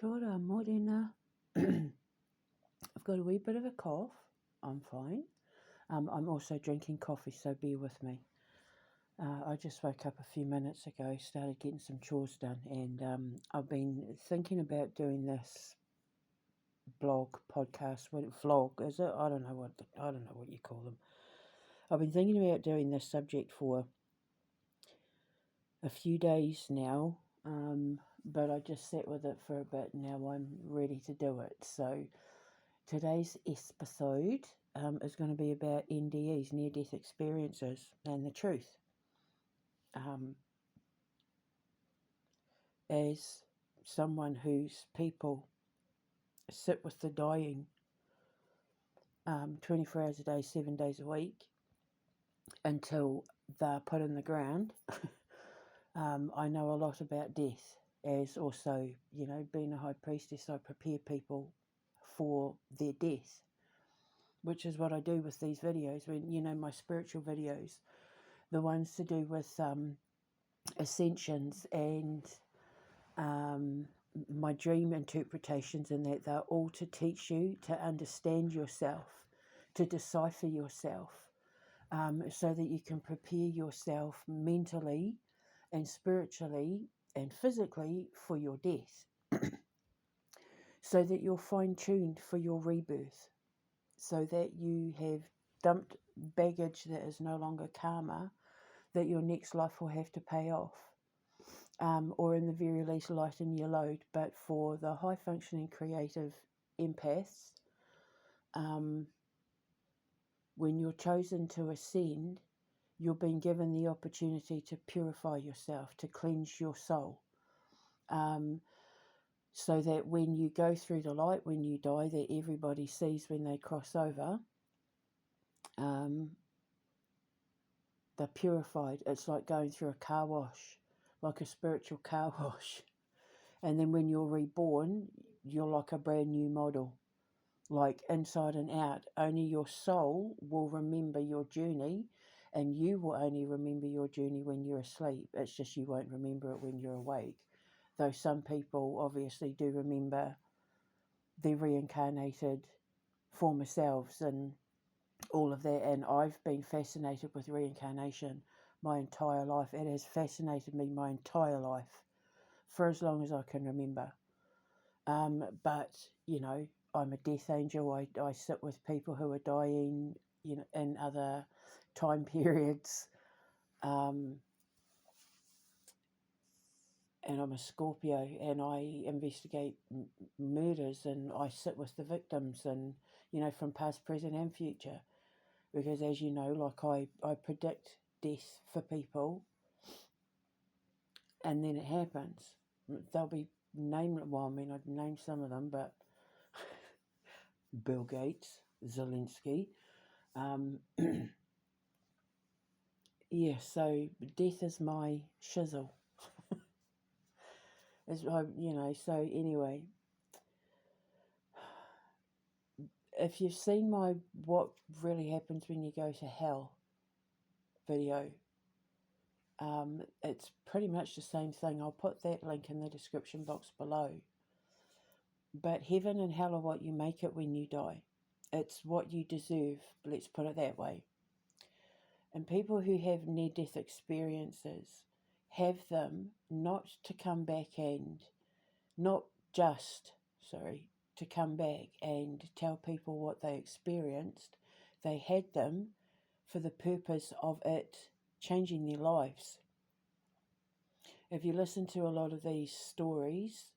Kia ora, morena. I've got a wee bit of a cough. I'm fine. I'm also drinking coffee, so bear with me. I just woke up a few minutes ago, started getting some chores done, and I've been thinking about doing this vlog, is it? I don't know what you call them. I've been thinking about doing this subject for a few days now, but I just sat with it for a bit. Now I'm ready to do it. So today's episode is going to be about N.D.Es, near-death experiences, and the truth. As someone whose people sit with the dying 24 hours a day, 7 days a week, until they're put in the ground, I know a lot about death. As also, being a high priestess, I prepare people for their death, which is what I do with these videos. When my spiritual videos, the ones to do with ascensions and my dream interpretations, and that they're all to teach you to understand yourself, to decipher yourself, so that you can prepare yourself mentally and spiritually and physically for your death, so that you're fine-tuned for your rebirth, so that you have dumped baggage that is no longer karma that your next life will have to pay off, or in the very least lighten your load. But for the high-functioning creative empaths, when you're chosen to ascend, you're being given the opportunity to purify yourself, to cleanse your soul, so that when you go through the light, when you die, that everybody sees when they cross over, they're purified. It's like going through a car wash, like a spiritual car wash. And then when you're reborn, you're like a brand new model, like inside and out. Only your soul will remember your journey, and you will only remember your journey when you're asleep. It's just you won't remember it when you're awake. Though some people obviously do remember their reincarnated former selves and all of that. And I've been fascinated with reincarnation my entire life. It has fascinated me my entire life, for as long as I can remember. But, I'm a death angel. I sit with people who are dying, in other time periods. And I'm a Scorpio, and I investigate murders, and I sit with the victims, and, from past, present and future. Because as you know, like I predict death for people, and then it happens. They'll be I'd name some of them, but Bill Gates, Zelensky. Yeah, so death is my shizzle. So anyway, if you've seen my What Really Happens When You Go to Hell video, it's pretty much the same thing. I'll put that link in the description box below. But heaven and hell are what you make it when you die. It's what you deserve, let's put it that way. And people who have near-death experiences have them not to come back and, to come back and tell people what they experienced. They had them for the purpose of it changing their lives. If you listen to a lot of these stories,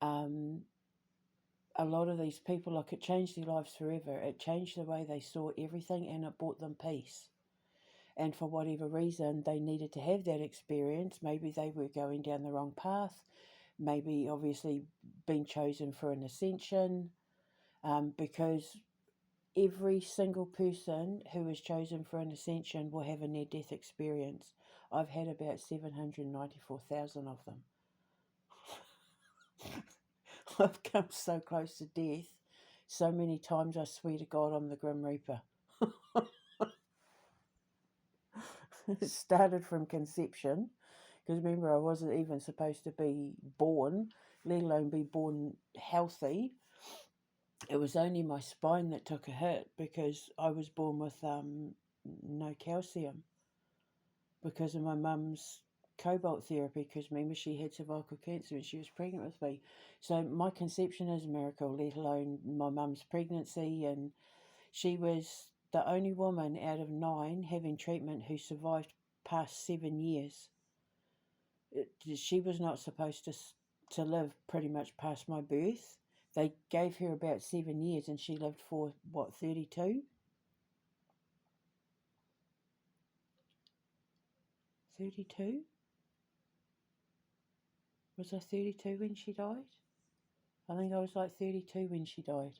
a lot of these people, like, it changed their lives forever. It changed the way they saw everything, and it brought them peace. And for whatever reason, they needed to have that experience. Maybe they were going down the wrong path. Maybe, obviously, being chosen for an ascension. Because every single person who is chosen for an ascension will have a near-death experience. I've had about 794,000 of them. I've come so close to death so many times, I swear to God I'm the Grim Reaper. It started from conception, Because remember, I wasn't even supposed to be born, let alone be born healthy. It was only my spine that took a hit because I was born with no calcium because of my mum's cobalt therapy. Because remember, she had cervical cancer and she was pregnant with me. So my conception is a miracle, let alone my mum's pregnancy. And she was the only woman out of 9 having treatment who survived past 7 years. She was not supposed to live pretty much past my birth. They gave her about 7 years and she lived for, what, 32? 32? Was I 32 when she died? I think I was like 32 when she died.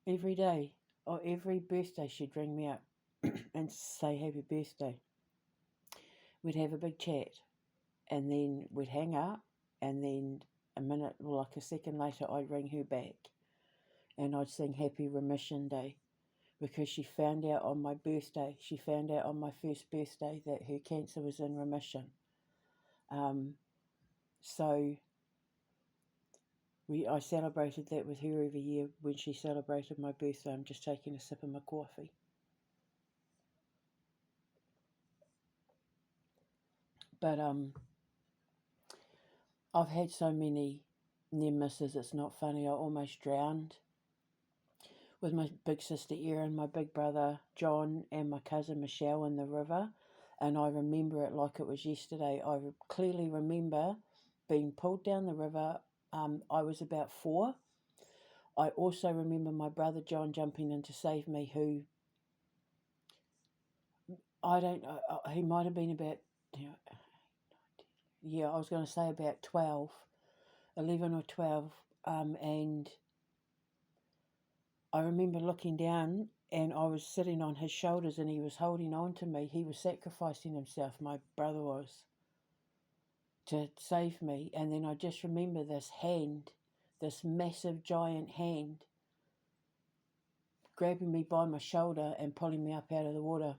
Every day, or every birthday, she'd ring me up and say happy birthday. We'd have a big chat and then we'd hang up, and then a minute, well, like a second later, I'd ring her back and I'd sing happy remission day, because she found out on my birthday, she found out on my first birthday that her cancer was in remission. So I celebrated that with her every year when she celebrated my birthday. I'm just taking a sip of my coffee. But I've had so many near misses, it's not funny. I almost drowned with my big sister Erin, my big brother John, and my cousin Michelle in the river. And I remember it like it was yesterday. I clearly remember being pulled down the river. I was about 4. I also remember my brother John jumping in to save me, who, I don't know, he might have been about, yeah, I was going to say about 12, 11 or 12, and I remember looking down and I was sitting on his shoulders and he was holding on to me. He was sacrificing himself, my brother was, to save me. And then I just remember this hand, this massive giant hand, grabbing me by my shoulder and pulling me up out of the water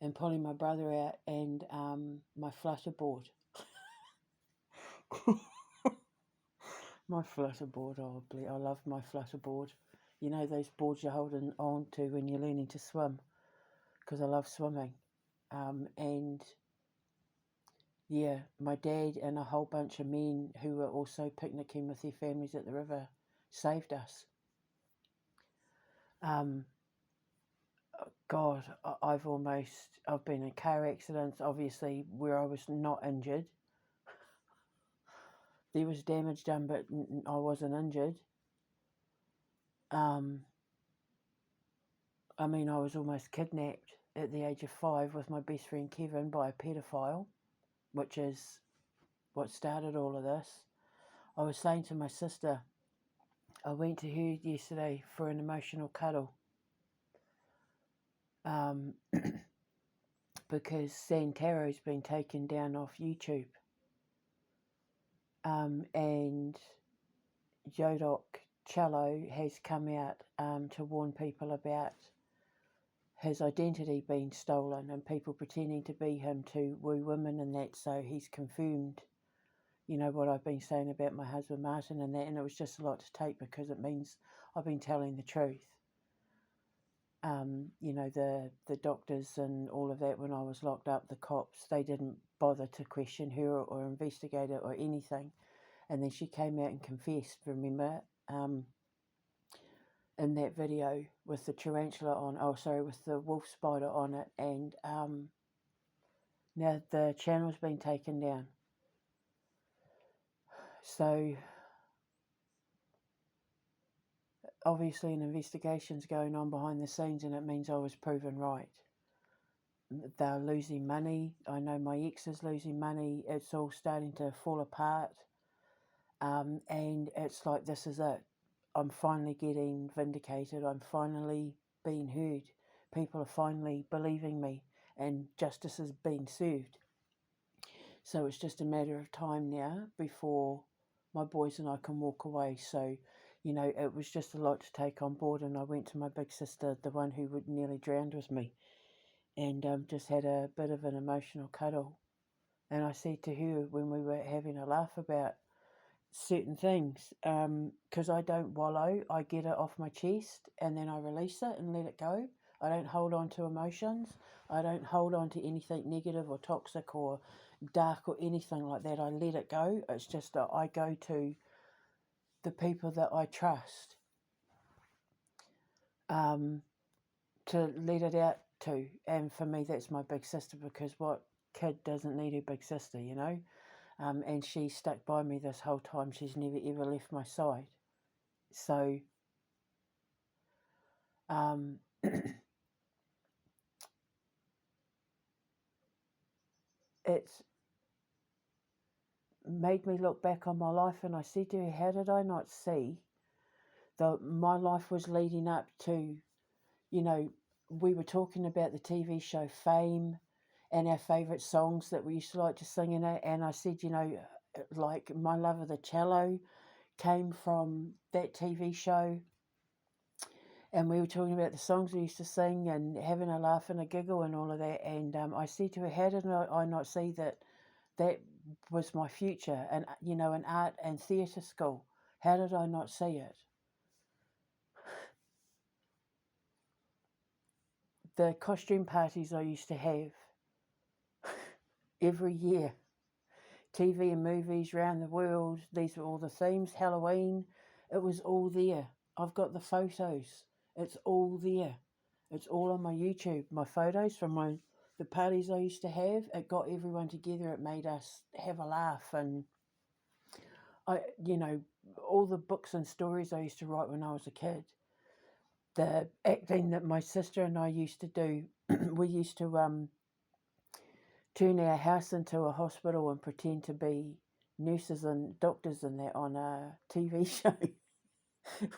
and pulling my brother out and my flutterboard. My flutterboard, oh, I love my flutterboard. You know those boards you're holding on to when you're learning to swim, because I love swimming. And yeah, my dad and a whole bunch of men who were also picnicking with their families at the river saved us. God, I've been in car accidents, obviously, where I was not injured. There was damage done, but I wasn't injured. I was almost kidnapped at the age of 5 with my best friend Kevin by a pedophile, which is what started all of this. I was saying to my sister, I went to her yesterday for an emotional cuddle, because Santaro's been taken down off YouTube, and Yodok Cello has come out to warn people about his identity being stolen and people pretending to be him to woo women and that. So he's confirmed, what I've been saying about my husband Martin and that, and it was just a lot to take because it means I've been telling the truth. The doctors and all of that, when I was locked up, the cops, they didn't bother to question her or investigate it or anything. And then she came out and confessed, remember, in that video with the tarantula on, with the wolf spider on it. And now the channel's been taken down. So obviously an investigation's going on behind the scenes, and it means I was proven right. They're losing money. I know my ex is losing money. It's all starting to fall apart. And it's like, this is it. I'm finally getting vindicated. I'm finally being heard. People are finally believing me, and justice is being served. So it's just a matter of time now before my boys and I can walk away. So, it was just a lot to take on board, and I went to my big sister, the one who would nearly drowned with me, and just had a bit of an emotional cuddle. And I said to her when we were having a laugh about certain things, because I don't wallow, I get it off my chest and then I release it and let it go. I don't hold on to emotions. I don't hold on to anything negative or toxic or dark or anything like that. I let it go. It's just that I go to the people that I trust to let it out to. And for me, that's my big sister, because what kid doesn't need a big sister, you know? And she stuck by me this whole time. She's never ever left my side. So it's made me look back on my life, and I said to her, how did I not see that my life was leading up to, you know, we were talking about the TV show Fame and our favourite songs that we used to like to sing in it, and I said, you know, like my love of the cello came from that TV show, and we were talking about the songs we used to sing and having a laugh and a giggle and all of that, and I said to her, how did I not see that was my future, and you know, an art and theatre school? How did I not see it? The costume parties I used to have every year, TV and movies around the world, these were all the themes. Halloween, it was all there. I've got the photos. It's all there. It's all on my YouTube. My photos from the parties I used to have. It got everyone together. It made us have a laugh, and you know, all the books and stories I used to write when I was a kid. The acting that my sister and I used to do. We used to turn our house into a hospital and pretend to be nurses and doctors and that on a TV show.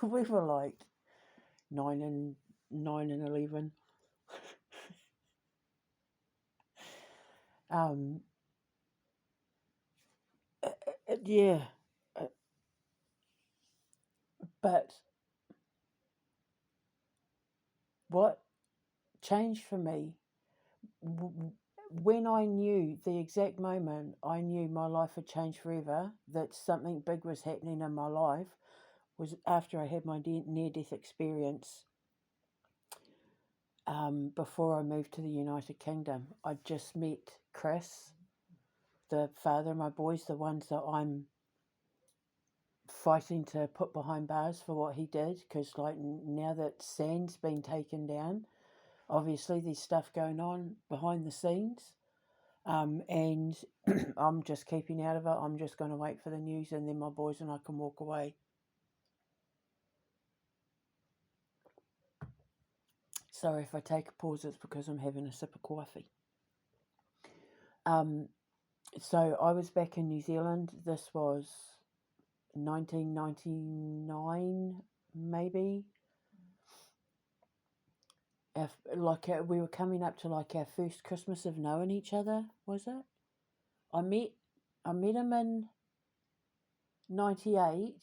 We were like 9 and 11. Yeah, but what changed for me, when I knew the exact moment I knew my life had changed forever, that something big was happening in my life, was after I had my near-death experience. Before I moved to the United Kingdom, I just met Chris, the father of my boys, the ones that I'm fighting to put behind bars for what he did, because like now that Sand's been taken down, obviously there's stuff going on behind the scenes, and I'm just keeping out of it. I'm just going to wait for the news, and then my boys and I can walk away. Sorry if I take a pause, it's because I'm having a sip of coffee. So I was back in New Zealand. This was 1999, maybe. We were coming up to like our first Christmas of knowing each other, was it? I met him in 98,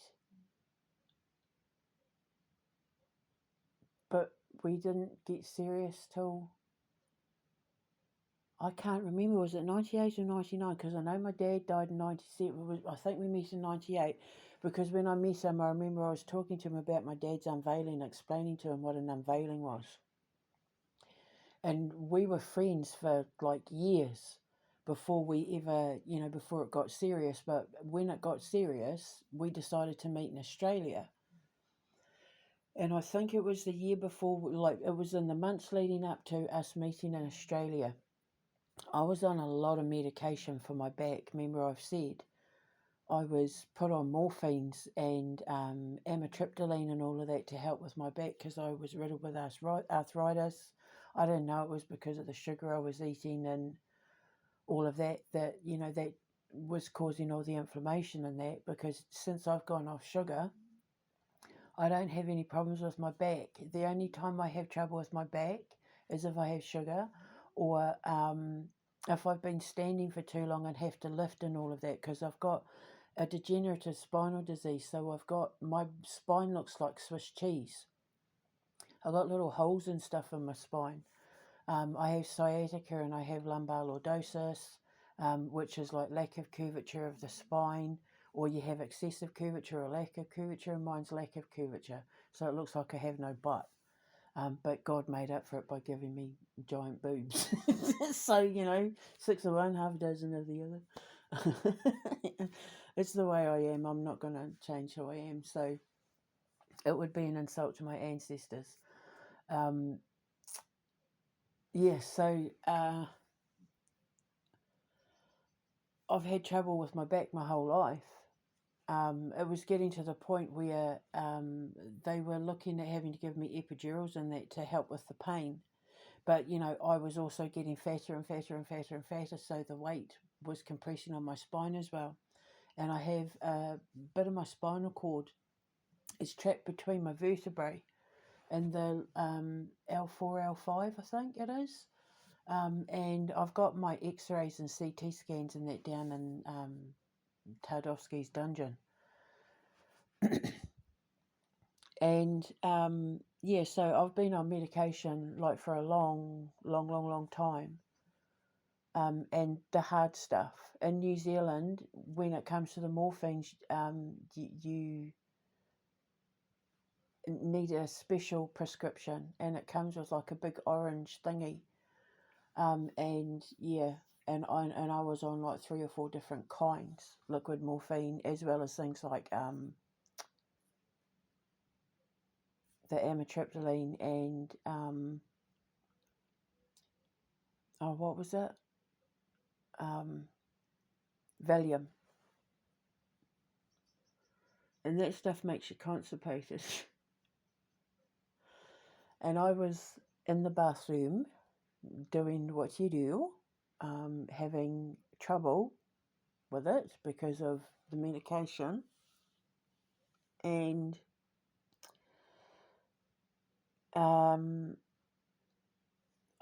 but we didn't get serious till, I can't remember, was it 98 or 99? Because I know my dad died in 97. I think we met in 98, because when I met him, I remember I was talking to him about my dad's unveiling, explaining to him what an unveiling was. And we were friends for like years before we ever, you know, before it got serious. But when it got serious, we decided to meet in Australia. And I think it was the year before, like it was in the months leading up to us meeting in Australia. I was on a lot of medication for my back. Remember I've said I was put on morphines and amitriptyline and all of that to help with my back, because I was riddled with arthritis. I didn't know it was because of the sugar I was eating and all of that, you know, that was causing all the inflammation and that, because since I've gone off sugar, I don't have any problems with my back. The only time I have trouble with my back is if I have sugar, or if I've been standing for too long and have to lift and all of that, because I've got a degenerative spinal disease. So I've got, my spine looks like Swiss cheese. I've got little holes and stuff in my spine. I have sciatica and I have lumbar lordosis, which is like lack of curvature of the spine, or you have excessive curvature or lack of curvature, and mine's lack of curvature. So it looks like I have no butt. But God made up for it by giving me giant boobs. So, 6 of one, half a dozen of the other. It's the way I am. I'm not going to change who I am. So it would be an insult to my ancestors. So I've had trouble with my back my whole life. It was getting to the point where they were looking at having to give me epidurals and that to help with the pain. But, I was also getting fatter and fatter and fatter and fatter, so the weight was compressing on my spine as well. And I have a bit of my spinal cord is trapped between my vertebrae and the L4, L5, I think it is. And I've got my x-rays and CT scans and that down in Tardowski's dungeon. And so I've been on medication like for a long time. And the hard stuff. In New Zealand, when it comes to the morphine, you need a special prescription, and it comes with like a big orange thingy. And I was on like 3 or 4 different kinds, liquid morphine, as well as things like the amitriptyline and what was it? Valium. And that stuff makes you constipated. And I was in the bathroom doing what you do, having trouble with it because of the medication. And I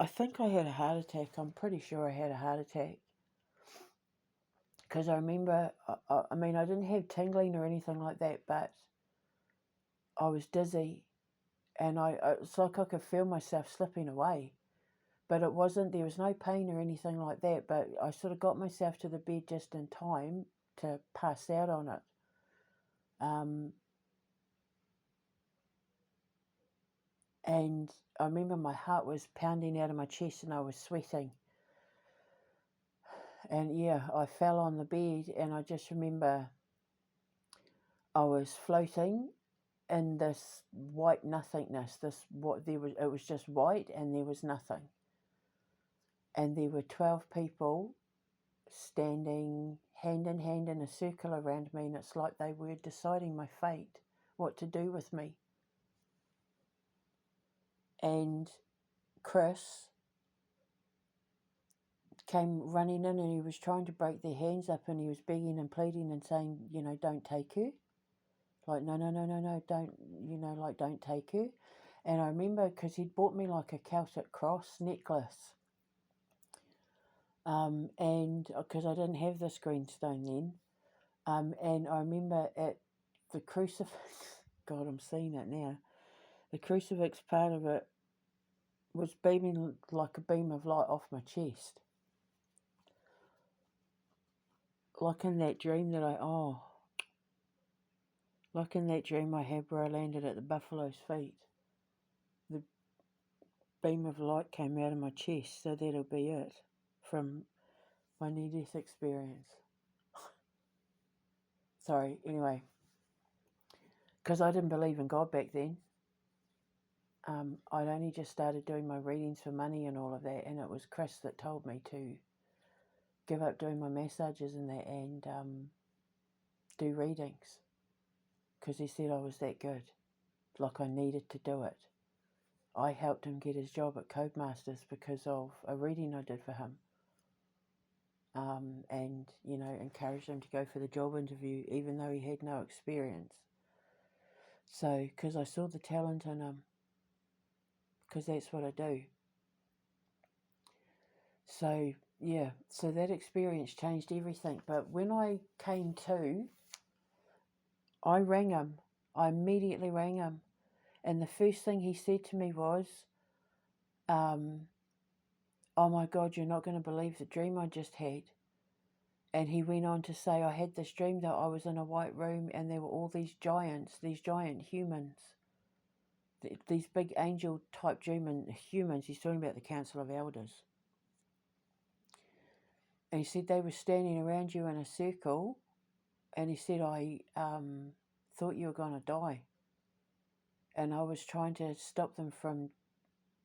think I had a heart attack. I'm pretty sure I had a heart attack. Because I remember, I didn't have tingling or anything like that, but I was dizzy. And it's like I could feel myself slipping away. But it wasn't, there was no pain or anything like that. But I sort of got myself to the bed just in time to pass out on it. And I remember my heart was pounding out of my chest and I was sweating. And I fell on the bed, and I just remember I was floating in this white nothingness. It was just white and there was nothing. And there were 12 people standing hand in hand in a circle around me, and it's like they were deciding my fate, what to do with me. And Chris came running in, and he was trying to break their hands up, and he was begging and pleading and saying, don't take her. Like, no, don't, don't take her. And I remember, because he'd bought me like a Celtic cross necklace. And because I didn't have this green stone then. And I remember at the crucifix, God, I'm seeing it now. The crucifix part of it was beaming like a beam of light off my chest. Like in that dream like in that dream I had where I landed at the buffalo's feet. The beam of light came out of my chest, so that'll be it from my near-death experience. Sorry, anyway. Because I didn't believe in God back then. I'd only just started doing my readings for money and all of that, and it was Chris that told me to give up doing my massages and that and do readings. Because he said I was that good. Like I needed to do it. I helped him get his job at Codemasters because of a reading I did for him. And, encouraged him to go for the job interview even though he had no experience. So, because I saw the talent in him. Because that's what I do. So, so that experience changed everything. But when I came to, I rang him. I immediately rang him. And the first thing he said to me was, oh my God, you're not going to believe the dream I just had. And he went on to say, I had this dream that I was in a white room and there were all these giants, these giant humans, these big angel type humans. He's talking about the Council of Elders. And he said they were standing around you in a circle. And he said, I thought you were going to die. And I was trying to stop them from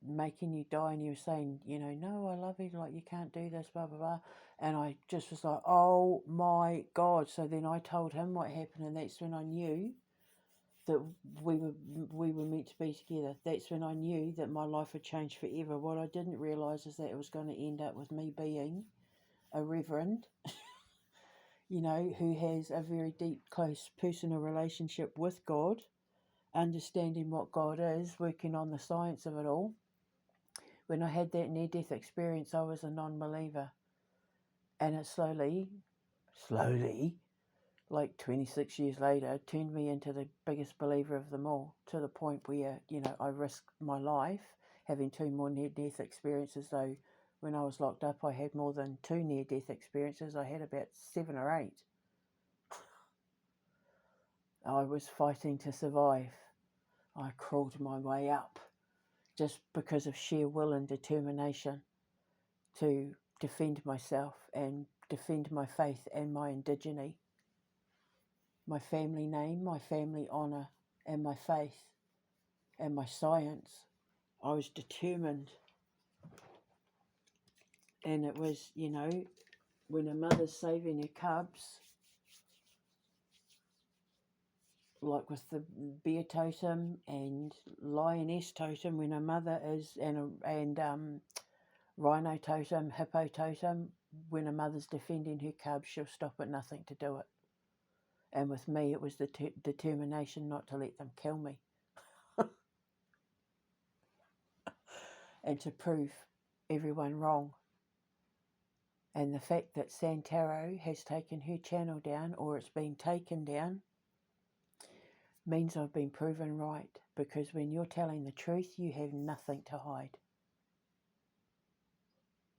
making you die. And you were saying, no, I love you, like you can't do this, blah, blah, blah. And I just was like, oh my God. So then I told him what happened. And that's when I knew that we were meant to be together. That's when I knew that my life had changed forever. What I didn't realise is that it was going to end up with me being a reverend, who has a very deep, close personal relationship with God, understanding what God is, working on the science of it all. When I had that near-death experience, I was a non-believer. And it slowly, like 26 years later, turned me into the biggest believer of them all, to the point where, I risked my life having 2 more near-death experiences, though when I was locked up I had more than 2 near-death experiences. I had about 7 or 8. I was fighting to survive. I crawled my way up just because of sheer will and determination to defend myself and defend my faith and my indigeneity, my family name, my family honour, and my faith and my science. I was determined. And it was, when a mother's saving her cubs, like with the bear totem and lioness totem, when a mother is, and rhino totem, hippo totem, when a mother's defending her cubs, she'll stop at nothing to do it. And with me, it was the determination not to let them kill me. And to prove everyone wrong. And the fact that Santaro has taken her channel down, or it's been taken down, means I've been proven right. Because when you're telling the truth, you have nothing to hide.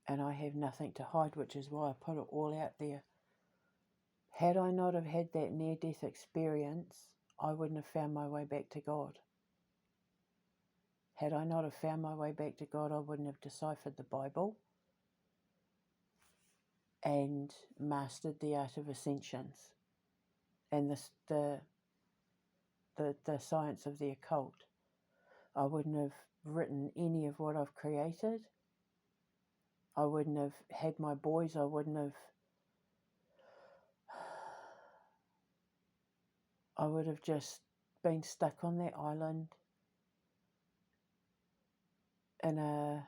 And I have nothing to hide, which is why I put it all out there. Had I not have had that near-death experience, I wouldn't have found my way back to God. Had I not have found my way back to God, I wouldn't have deciphered the Bible and mastered the art of ascensions and the science of the occult. I wouldn't have written any of what I've created. I wouldn't have had my boys. I would have just been stuck on that island in a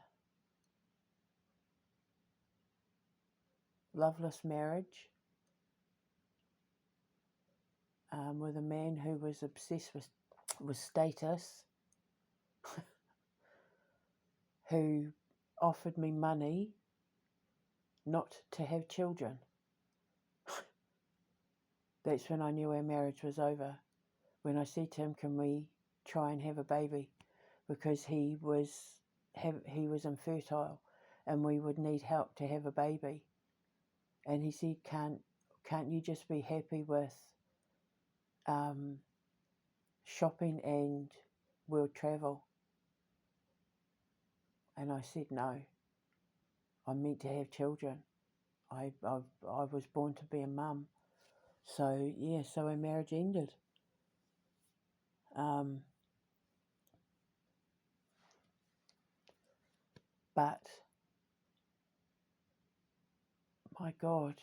loveless marriage with a man who was obsessed with status, who offered me money not to have children. That's when I knew our marriage was over. When I said to him, can we try and have a baby? Because he was infertile and we would need help to have a baby. And he said, can't you just be happy with shopping and world travel? And I said, no, I'm meant to have children. I was born to be a mum. So, yeah, so our marriage ended. But, my God,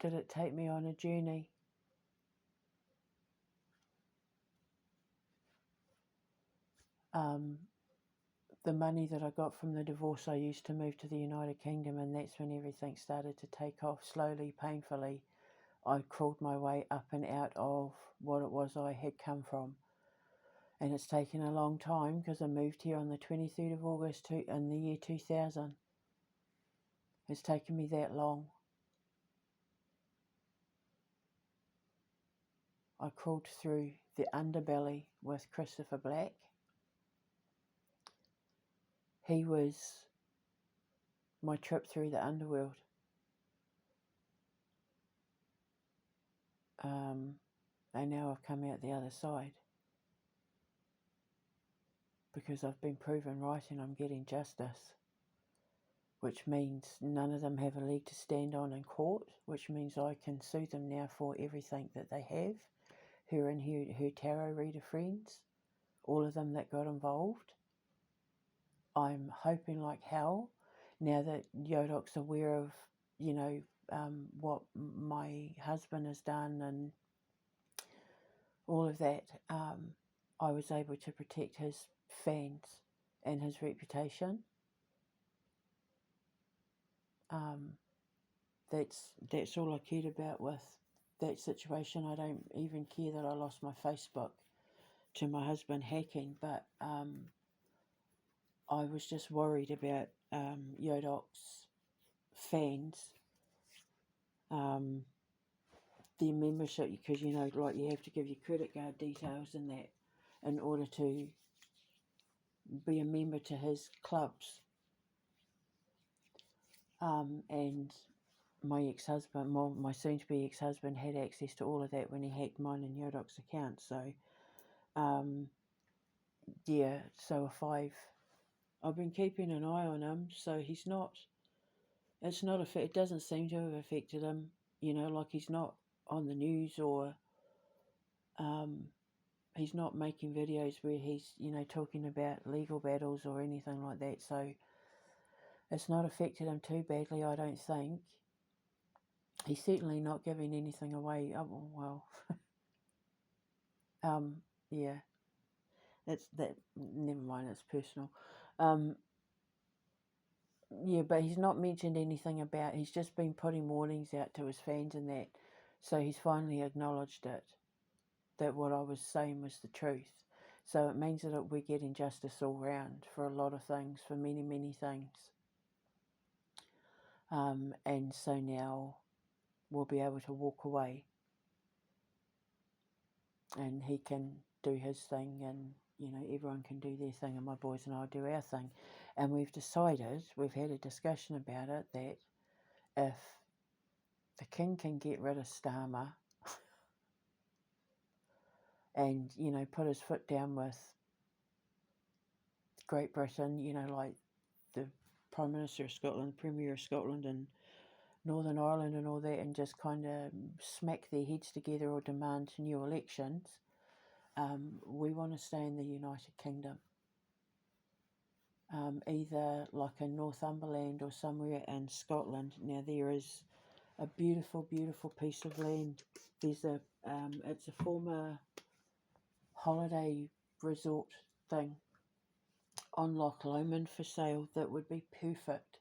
did it take me on a journey? The money that I got from the divorce I used to move to the United Kingdom, and that's when everything started to take off slowly, painfully. I crawled my way up and out of what it was I had come from. And it's taken a long time because I moved here on the 23rd of August in the year 2000. It's taken me that long. I crawled through the underbelly with Christopher Black. He was my trip through the underworld. And now I've come out the other side because I've been proven right and I'm getting justice, which means none of them have a leg to stand on in court, which means I can sue them now for everything that they have, her and her tarot reader friends, all of them that got involved. I'm hoping like hell, now that Yodok's aware of, what my husband has done and all of that, I was able to protect his fans and his reputation. That's all I cared about with that situation. I don't even care that I lost my Facebook to my husband hacking, but I was just worried about Yodok's fans, their membership, because you have to give your credit card details and that in order to be a member to his clubs. And my ex-husband, my soon-to-be ex-husband, had access to all of that when he hacked mine and Yodok's account. So, yeah. So I've been keeping an eye on him. So he's not. It's not it doesn't seem to have affected him. Like he's not on the news or. He's not making videos where he's talking about legal battles or anything like that. So it's not affected him too badly, I don't think. He's certainly not giving anything away. Oh, well, yeah, it's that. Never mind, it's personal. Yeah, but he's not mentioned anything about. He's just been putting warnings out to his fans and that. So he's finally acknowledged it, that what I was saying was the truth. So it means that we're getting justice all round for a lot of things, for many, many things. And so now we'll be able to walk away and he can do his thing and, everyone can do their thing and my boys and I'll do our thing. And we've decided, we've had a discussion about it, that if the king can get rid of Starmer and, put his foot down with Great Britain, like the Prime Minister of Scotland, Premier of Scotland and Northern Ireland and all that, and just kind of smack their heads together or demand new elections, we want to stay in the United Kingdom. Either like in Northumberland or somewhere in Scotland. Now there is a beautiful, beautiful piece of land. There's it's a former holiday resort thing on Loch Lomond for sale that would be perfect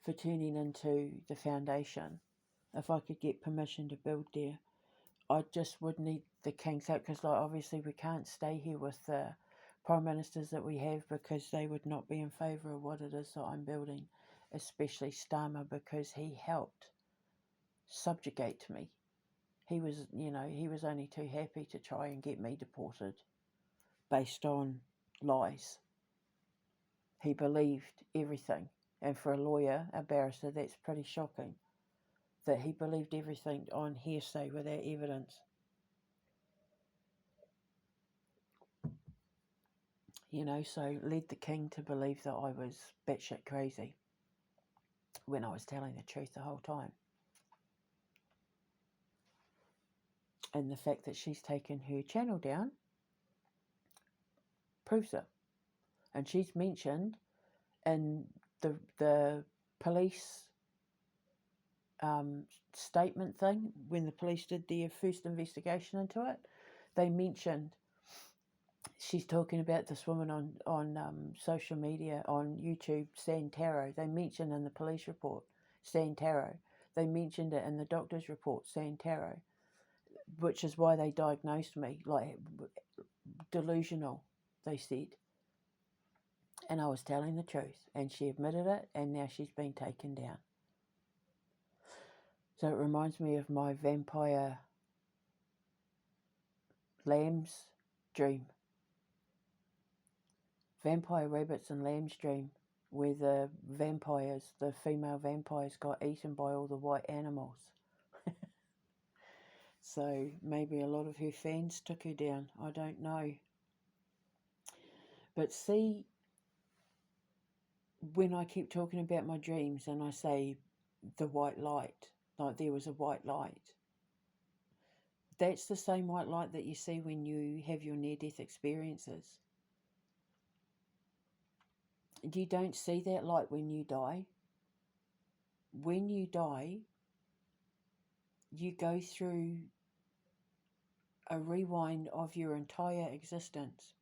for turning into the foundation. If I could get permission to build there, I just would need the king's help, because obviously we can't stay here with the prime ministers that we have, because they would not be in favour of what it is that I'm building, especially Starmer, because he helped subjugate me. He was only too happy to try and get me deported based on lies. He believed everything, and for a lawyer, a barrister, that's pretty shocking, that he believed everything on hearsay without evidence. So led the king to believe that I was batshit crazy when I was telling the truth the whole time. And the fact that she's taken her channel down proves it. And she's mentioned in the police statement thing, when the police did their first investigation into it, they mentioned, she's talking about this woman on social media, on YouTube, Santaro. They mentioned in the police report, Santaro. They mentioned it in the doctor's report, Santaro, which is why they diagnosed me, like delusional, they said. And I was telling the truth, and she admitted it, and now she's been taken down. So it reminds me of my vampire lambs dream. Vampire rabbits and lambs dream where the female vampires got eaten by all the white animals. So maybe a lot of her fans took her down. I don't know. But see, when I keep talking about my dreams and I say the white light, like there was a white light, that's the same white light that you see when you have your near-death experiences. You don't see that light when you die. When you die, you go through a rewind of your entire existence.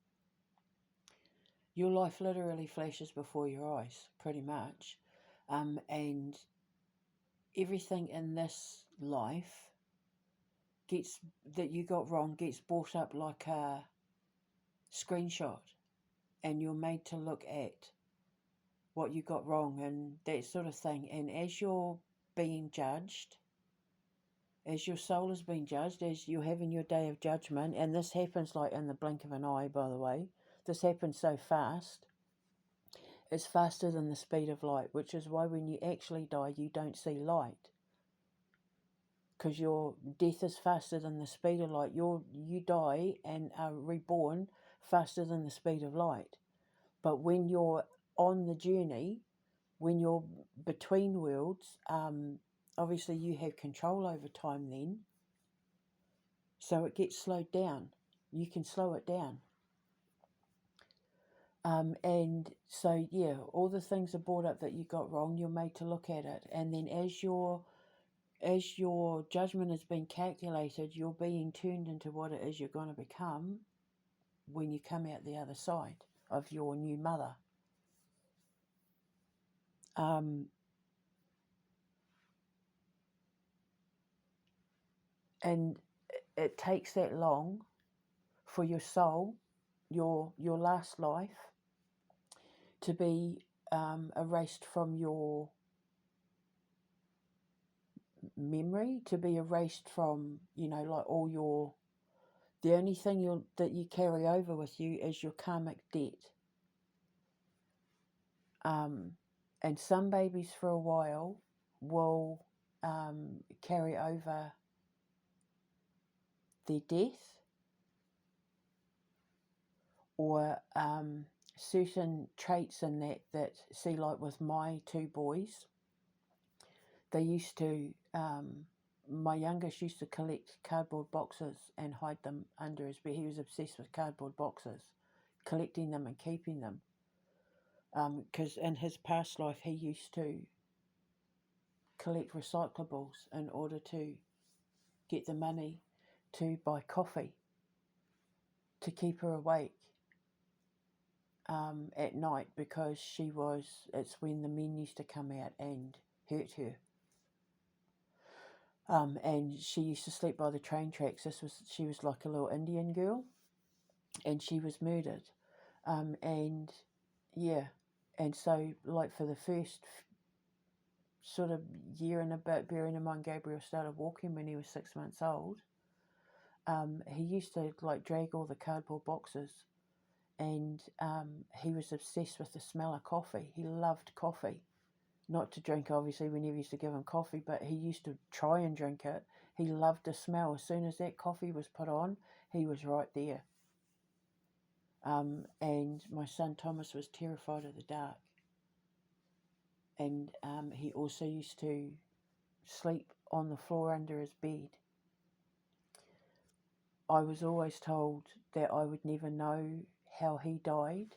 Your life literally flashes before your eyes, pretty much. And everything in this life that you got wrong gets brought up like a screenshot, and you're made to look at what you got wrong and that sort of thing. And as you're being judged, as your soul is being judged, as you're having your day of judgment, and this happens like in the blink of an eye, by the way, this happens so fast, it's faster than the speed of light, which is why when you actually die, you don't see light. Because your death is faster than the speed of light. You die and are reborn faster than the speed of light. But when you're on the journey, when you're between worlds, obviously you have control over time then. So it gets slowed down. You can slow it down. And so, yeah, all the things are brought up that you got wrong, you're made to look at it. And then as your judgment has been calculated, you're being turned into what it is you're going to become when you come out the other side of your new mother. And it takes that long for your soul, your last life, to be erased from your memory, to be erased from, like all your, the only thing that you carry over with you is your karmic debt. And some babies for a while will carry over their death, or certain traits in that, see, like with my two boys, they used to, my youngest used to collect cardboard boxes and hide them under his bed. He was obsessed with cardboard boxes, collecting them and keeping them. Because in his past life, he used to collect recyclables in order to get the money to buy coffee to keep her awake at night, because it's when the men used to come out and hurt her. And she used to sleep by the train tracks. She was like a little Indian girl, and she was murdered. And yeah, and so like for the first sort of year and a bit, bearing in mind Gabriel started walking when he was 6 months old, he used to like drag all the cardboard boxes, and he was obsessed with the smell of coffee. He loved coffee. Not to drink, obviously, we never used to give him coffee, but he used to try and drink it. He loved the smell. As soon as that coffee was put on, he was right there. And my son Thomas was terrified of the dark. And he also used to sleep on the floor under his bed. I was always told that I would never know how he died,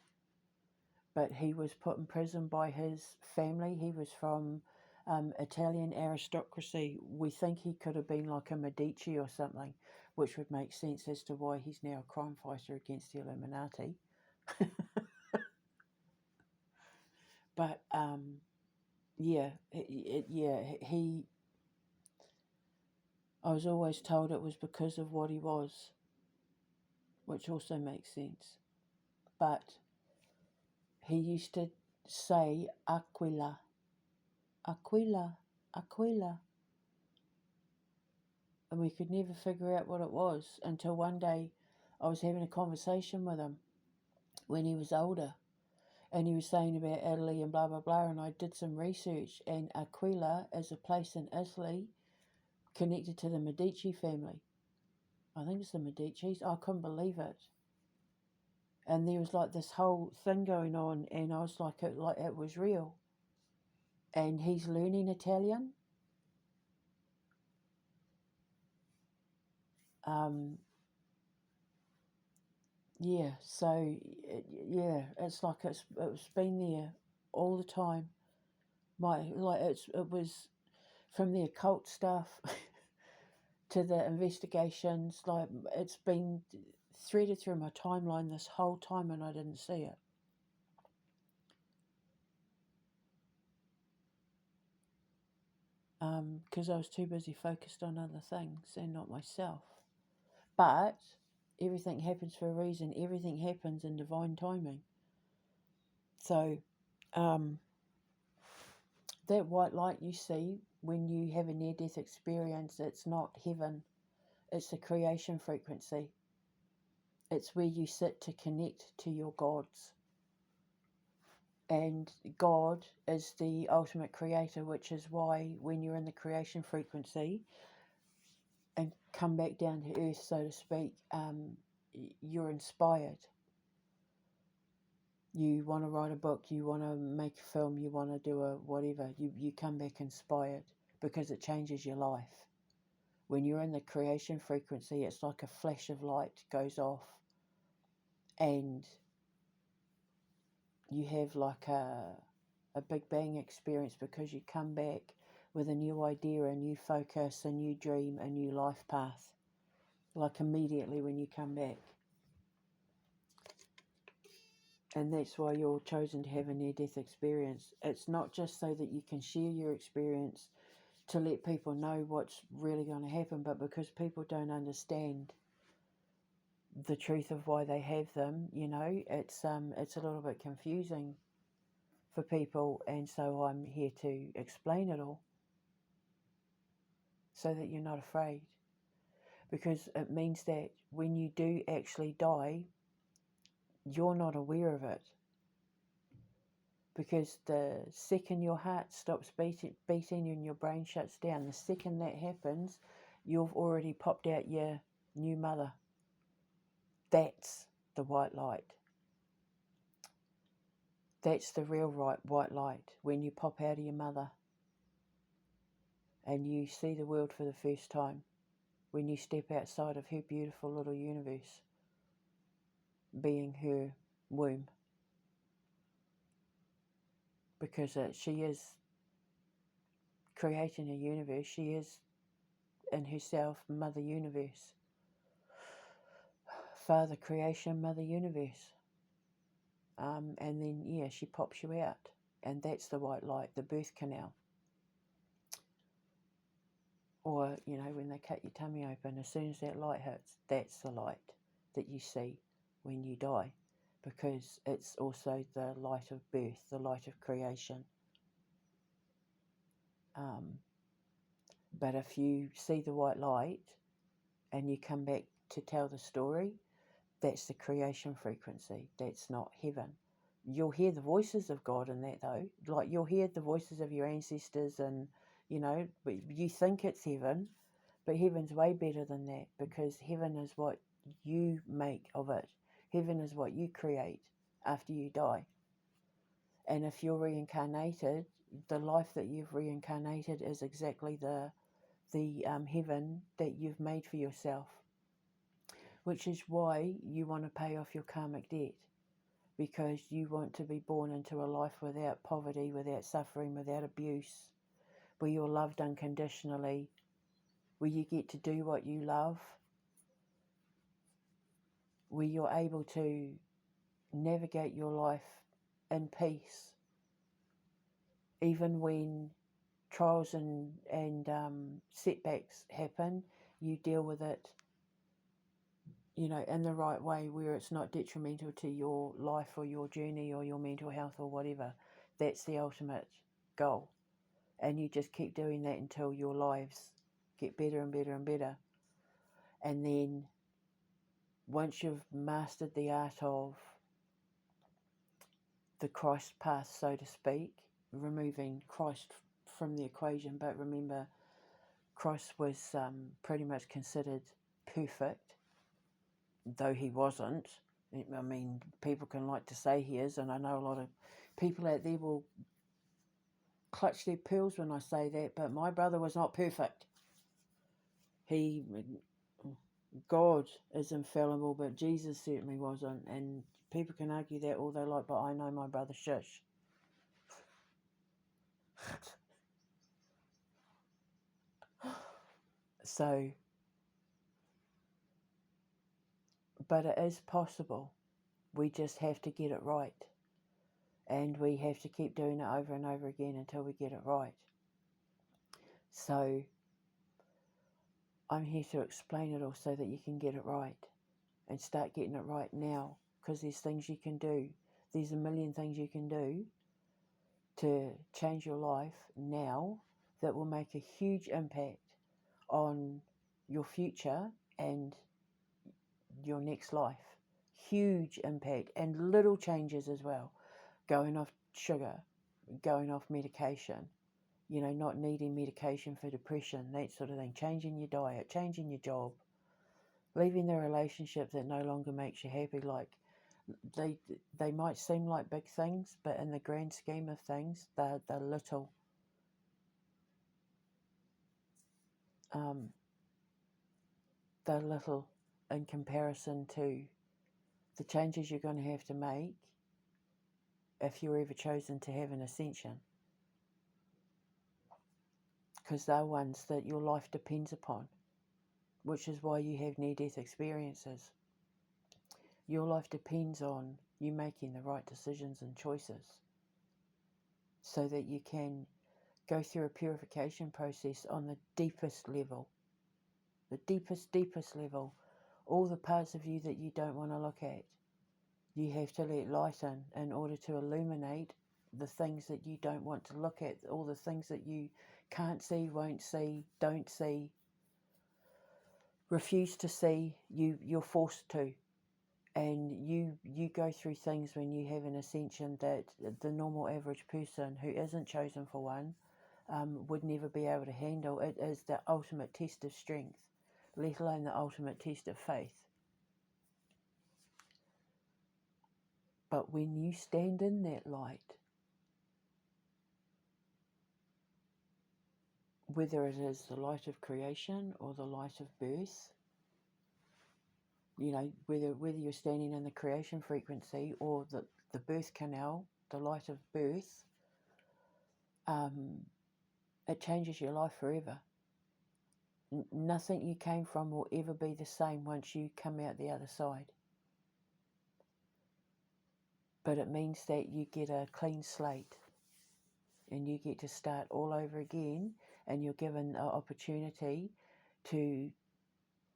but he was put in prison by his family. He was from Italian aristocracy. We think he could have been like a Medici or something, which would make sense as to why he's now a crime fighter against the Illuminati. But yeah, I was always told it was because of what he was, which also makes sense. But he used to say Aquila, Aquila, Aquila. And we could never figure out what it was until one day I was having a conversation with him when he was older. And he was saying about Italy and blah, blah, blah. And I did some research, and Aquila is a place in Italy connected to the Medici family. I think it's the Medicis. I couldn't believe it. And there was like this whole thing going on, and I was like it was real. And he's learning Italian. Yeah, so it's like it's been there all the time. It was from the occult stuff to the investigations. Like, it's been threaded through my timeline this whole time, and I didn't see it. Because I was too busy focused on other things and not myself. But everything happens for a reason. Everything happens in divine timing. So, that white light you see when you have a near-death experience, it's not heaven. It's the creation frequency. It's where you sit to connect to your gods. And God is the ultimate creator, which is why when you're in the creation frequency and come back down to earth, so to speak, you're inspired. You want to write a book, you want to make a film, you want to do a whatever, you come back inspired because it changes your life. When you're in the creation frequency, it's like a flash of light goes off, and you have like a big bang experience because you come back with a new idea, a new focus, a new dream, a new life path, like immediately when you come back. And that's why you're chosen to have a near-death experience. It's not just so that you can share your experience to let people know what's really going to happen, but because people don't understand the truth of why they have them, it's a little bit confusing for people, and so I'm here to explain it all so that you're not afraid, because it means that when you do actually die, you're not aware of it, because the second your heart stops beating and your brain shuts down, the second that happens, you've already popped out your new mother. That's the white light. That's the real white light, when you pop out of your mother and you see the world for the first time, when you step outside of her beautiful little universe, being her womb. Because she is creating a universe, she is in herself Mother Universe. Father Creation, Mother Universe. And then, she pops you out. And that's the white light, the birth canal. Or, when they cut your tummy open, as soon as that light hits, that's the light that you see when you die. Because it's also the light of birth, the light of creation. But if you see the white light and you come back to tell the story, that's the creation frequency. That's not heaven. You'll hear the voices of God in that, though. Like, you'll hear the voices of your ancestors, and you think it's heaven, but heaven's way better than that, because heaven is what you make of it. Heaven is what you create after you die. And if you're reincarnated, the life that you've reincarnated is exactly the heaven that you've made for yourself, which is why you want to pay off your karmic debt, because you want to be born into a life without poverty, without suffering, without abuse, where you're loved unconditionally, where you get to do what you love, where you're able to navigate your life in peace, even when trials and setbacks happen. You deal with it, in the right way, where it's not detrimental to your life or your journey or your mental health or whatever. That's the ultimate goal. And you just keep doing that until your lives get better and better and better. And then once you've mastered the art of the Christ path, so to speak, removing Christ from the equation. But remember, Christ was pretty much considered perfect, though he wasn't. I mean, people can like to say he is, and I know a lot of people out there will clutch their pearls when I say that, but my brother was not perfect. God is infallible, but Jesus certainly wasn't, and people can argue that all they like, but I know my brother shush. So, but it is possible. We just have to get it right. And we have to keep doing it over and over again until we get it right. So, I'm here to explain it all so that you can get it right. And start getting it right now. Because there's things you can do. There's a million things you can do to change your life now that will make a huge impact on your future and your next life. Huge impact, and little changes as well. Going off sugar, going off medication, not needing medication for depression, that sort of thing. Changing your diet, changing your job, leaving the relationship that no longer makes you happy. Like, they might seem like big things, but in the grand scheme of things, they're little. They're little in comparison to the changes you're going to have to make if you're ever chosen to have an ascension. Because they're ones that your life depends upon, which is why you have near-death experiences. Your life depends on you making the right decisions and choices so that you can go through a purification process on the deepest level. The deepest level. All the parts of you that you don't want to look at, you have to let light in order to illuminate the things that you don't want to look at, all the things that you can't see, won't see, don't see, refuse to see. You're forced to. And you go through things when you have an ascension that the normal average person who isn't chosen for one would never be able to handle. It is the ultimate test of strength, let alone the ultimate test of faith. But when you stand in that light, whether it is the light of creation or the light of birth, whether you're standing in the creation frequency or the birth canal, the light of birth, it changes your life forever. Nothing you came from will ever be the same once you come out the other side. But it means that you get a clean slate and you get to start all over again, and you're given an opportunity to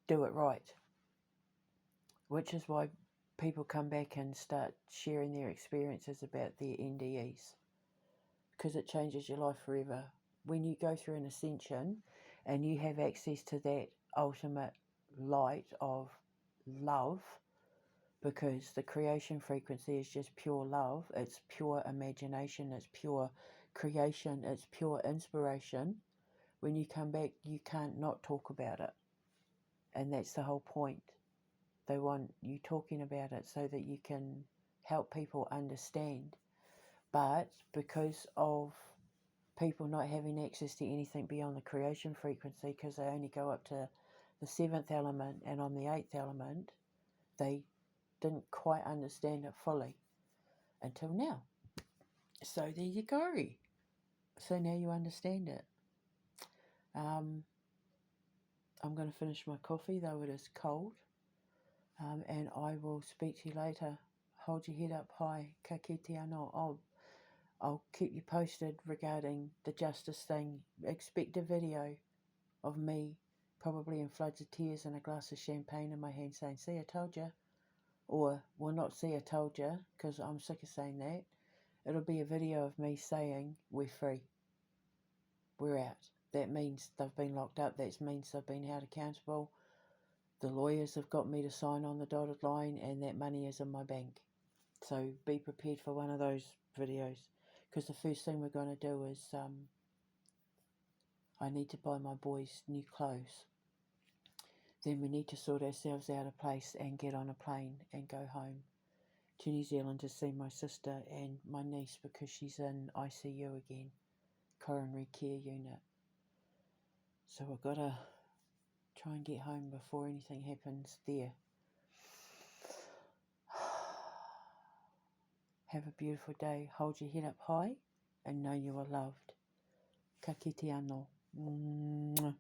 do it right. Which is why people come back and start sharing their experiences about their N.D.Es. Because it changes your life forever. When you go through an ascension and you have access to that ultimate light of love, because the creation frequency is just pure love, it's pure imagination, it's pure creation, it's pure inspiration. When you come back, you can't not talk about it. And that's the whole point. They want you talking about it so that you can help people understand. But because of people not having access to anything beyond the creation frequency, because they only go up to the 7th element and on the 8th element, they didn't quite understand it fully until now. So there you go. So now you understand it. I'm going to finish my coffee, though it is cold. And I will speak to you later. Hold your head up high. Ka kite anō. I'll keep you posted regarding the justice thing. Expect a video of me, probably in floods of tears and a glass of champagne in my hand, saying, "See, I told you." Or, well, not "See, I told you," because I'm sick of saying that. It'll be a video of me saying, "We're free. We're out." That means they've been locked up. That means they've been held accountable. The lawyers have got me to sign on the dotted line, and that money is in my bank. So be prepared for one of those videos, because the first thing we're going to do is I need to buy my boys new clothes. Then we need to sort ourselves out a place and get on a plane and go home to New Zealand to see my sister and my niece, because she's in ICU again, coronary care unit. So I've got to try and get home before anything happens there. Have a beautiful day. Hold your head up high and know you are loved. Ka kite anō. Mwah.